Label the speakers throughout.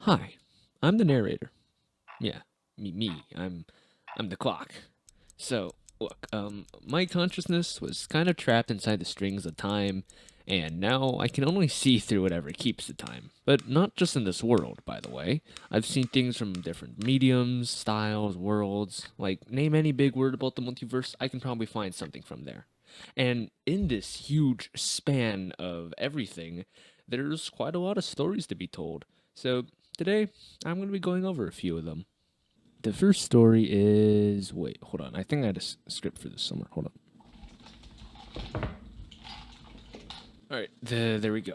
Speaker 1: Hi, I'm the narrator. Yeah, me. I'm the clock. So, look, my consciousness was kind of trapped inside the strings of time, and now I can only see through whatever keeps the time. But not just in this world, by the way. I've seen things from different mediums, styles, worlds. Like, name any big word about the multiverse, I can probably find something from there. And in this huge span of everything, there's quite a lot of stories to be told. So, today, I'm going to be going over a few of them. The first story is. Wait, hold on. I think I had a script for this somewhere. Hold on. All right, there we go.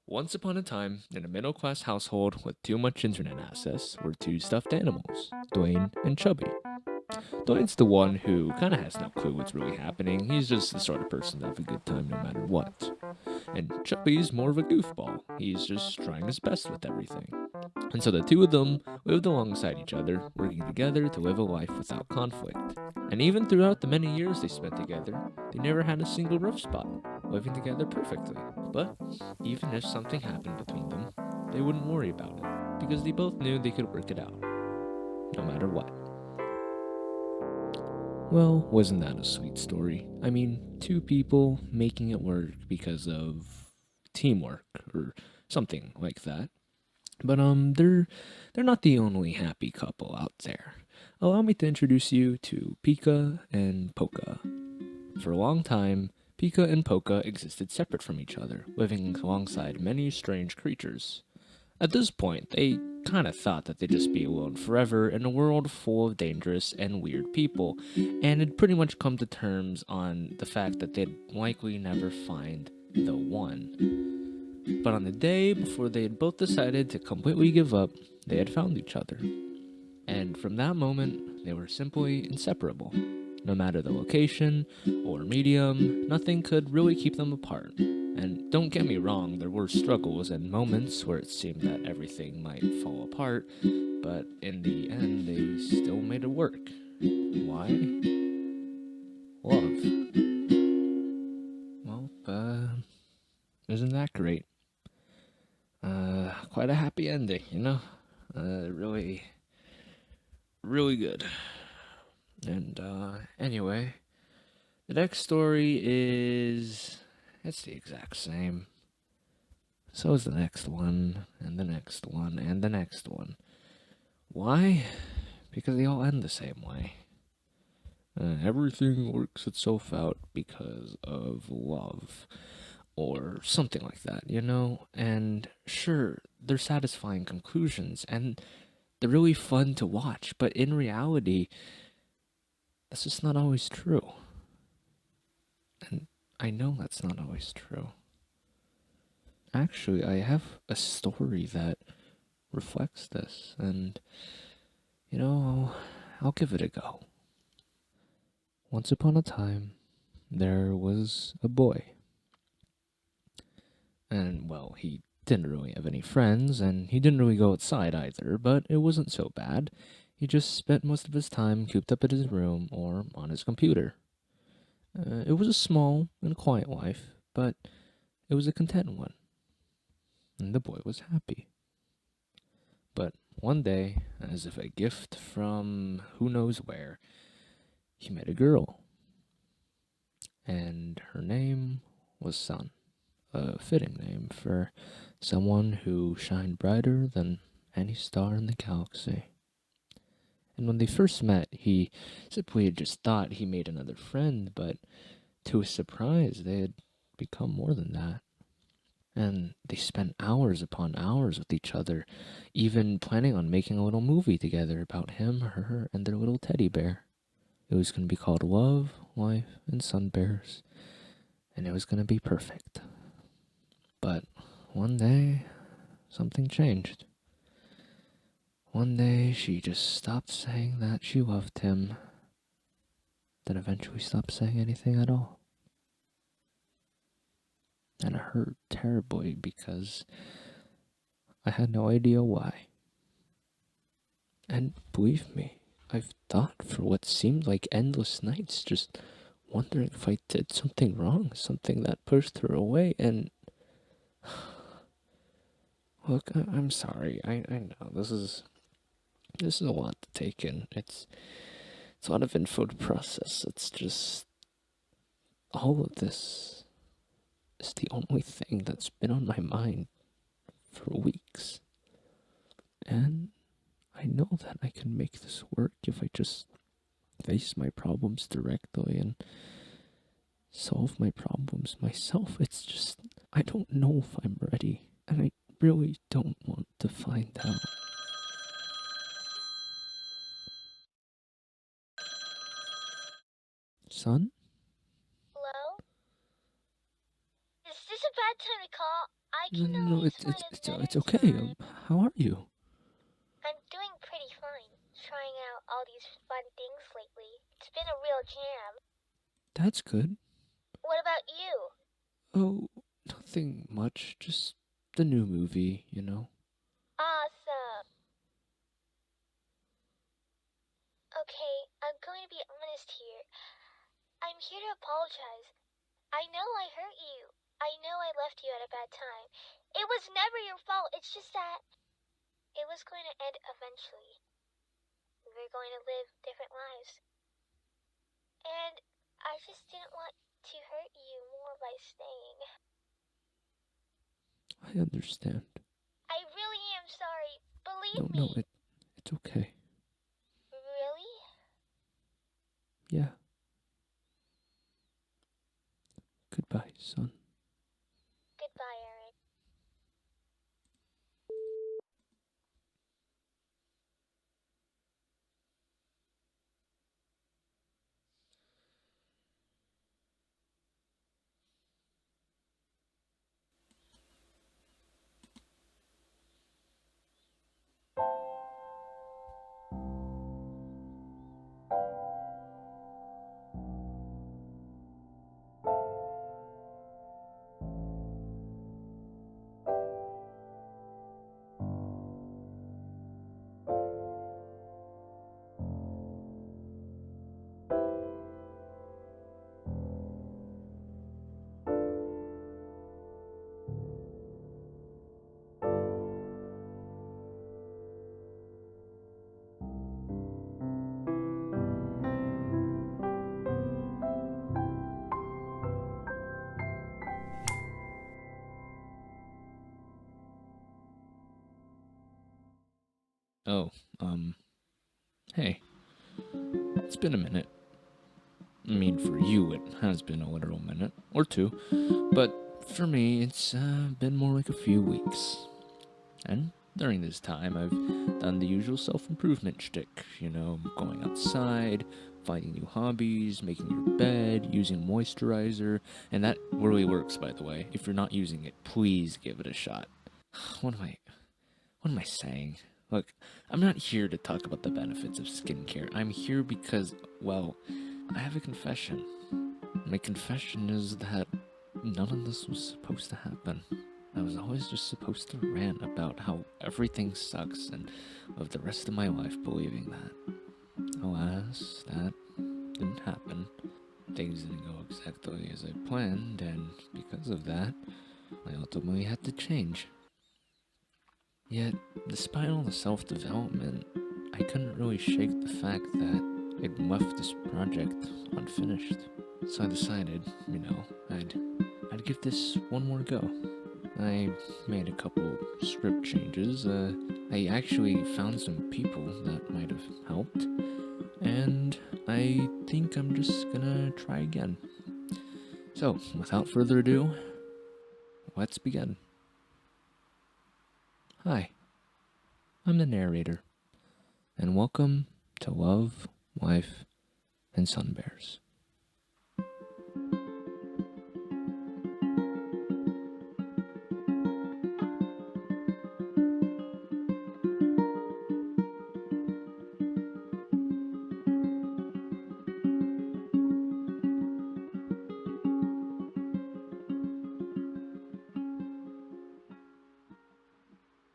Speaker 1: Once upon a time, in a middle class household with too much internet access, were two stuffed animals, Dwayne and Chubby. Dwayne's the one who kind of has no clue what's really happening. He's just the sort of person to have a good time no matter what. And Chubby's more of a goofball. He's just trying his best with everything. And so the two of them lived alongside each other, working together to live a life without conflict. And even throughout the many years they spent together, they never had a single rough spot, living together perfectly. But even if something happened between them, they wouldn't worry about it, because they both knew they could work it out, no matter what. Well, wasn't that a sweet story? I mean, two people making it work because of teamwork or something like that. But they're not the only happy couple out there. Allow me to introduce you to Pika and Poka. For a long time, Pika and Poka existed separate from each other, living alongside many strange creatures. At this point, they kind of thought that they'd just be alone forever in a world full of dangerous and weird people, and had pretty much come to terms on the fact that they'd likely never find the one. But on the day before they had both decided to completely give up, they had found each other. And from that moment, they were simply inseparable. No matter the location or medium, nothing could really keep them apart. And don't get me wrong, there were struggles and moments where it seemed that everything might fall apart, but in the end, they still made it work. Why? Love. Well, isn't that great? Quite a happy ending, you know? Really, really good. And, anyway, the next story is. It's the exact same. So is the next one, and the next one, and the next one. Why? Because they all end the same way. Everything works itself out because of love. Or something like that, you know? And sure, they're satisfying conclusions, and they're really fun to watch, but in reality, that's just not always true. And I know that's not always true. Actually, I have a story that reflects this, and you know, I'll give it a go. Once upon a time, there was a boy. And, well, he didn't really have any friends, and he didn't really go outside either, but it wasn't so bad. He just spent most of his time cooped up in his room or on his computer. It was a small and quiet life, but it was a content one, and the boy was happy. But one day, as if a gift from who knows where, he met a girl, and her name was Sun. A fitting name for someone who shined brighter than any star in the galaxy. And when they first met, he simply had just thought he made another friend, but to his surprise, they had become more than that. And they spent hours upon hours with each other, even planning on making a little movie together about him, her, and their little teddy bear. It was going to be called Love, Life, and Sun Bears, and it was going to be perfect. But one day, something changed. One day, she just stopped saying that she loved him, then eventually stopped saying anything at all. And it hurt terribly because I had no idea why. And believe me, I've thought for what seemed like endless nights, just wondering if I did something wrong, something that pushed her away, and Look, I'm sorry. I know this is a lot to take in. It's a lot of info to process. It's just all of this is the only thing that's been on my mind for weeks. And I know that I can make this work if I just face my problems directly and solve my problems myself. It's just, I don't know if I'm ready. And I really don't want to find out. Son?
Speaker 2: Hello? Is this a bad time to call? I
Speaker 1: No,
Speaker 2: can
Speaker 1: no, no,
Speaker 2: always find a better
Speaker 1: it's okay.
Speaker 2: time.
Speaker 1: How are you?
Speaker 2: I'm doing pretty fine, trying out all these fun things lately. It's been a real jam.
Speaker 1: That's good.
Speaker 2: What about you?
Speaker 1: Oh, nothing much. Just the new movie, you know.
Speaker 2: Awesome. Okay, I'm going to be honest here. I'm here to apologize. I know I hurt you. I know I left you at a bad time. It was never your fault. It's just that it was going to end eventually. We were going to live different lives. And I just didn't want to hurt you more by staying.
Speaker 1: I understand.
Speaker 2: I really am sorry. Believe
Speaker 1: No, no,
Speaker 2: me.
Speaker 1: it's okay.
Speaker 2: Really?
Speaker 1: Yeah. Goodbye, son.
Speaker 2: Goodbye, Aaron.
Speaker 1: Oh, hey. It's been a minute. I mean, for you, it has been a literal minute or two. But for me, it's been more like a few weeks. And during this time, I've done the usual self improvement shtick. You know, going outside, finding new hobbies, making your bed, using moisturizer. And that really works, by the way. If you're not using it, please give it a shot. What am I. What am I saying? Look, I'm not here to talk about the benefits of skincare. I'm here because, well, I have a confession. My confession is that none of this was supposed to happen. I was always just supposed to rant about how everything sucks and live the rest of my life believing that. Alas, that didn't happen. Things didn't go exactly as I planned, and because of that, I ultimately had to change. Yet, despite all the self development, I couldn't really shake the fact that I'd left this project unfinished. So I decided, I'd give this one more go. I made a couple script changes. I actually found some people that might have helped, and I think I'm just gonna try again. So, without further ado, let's begin. Hi, I'm the narrator, and welcome to Love, Life, and Sun Bears.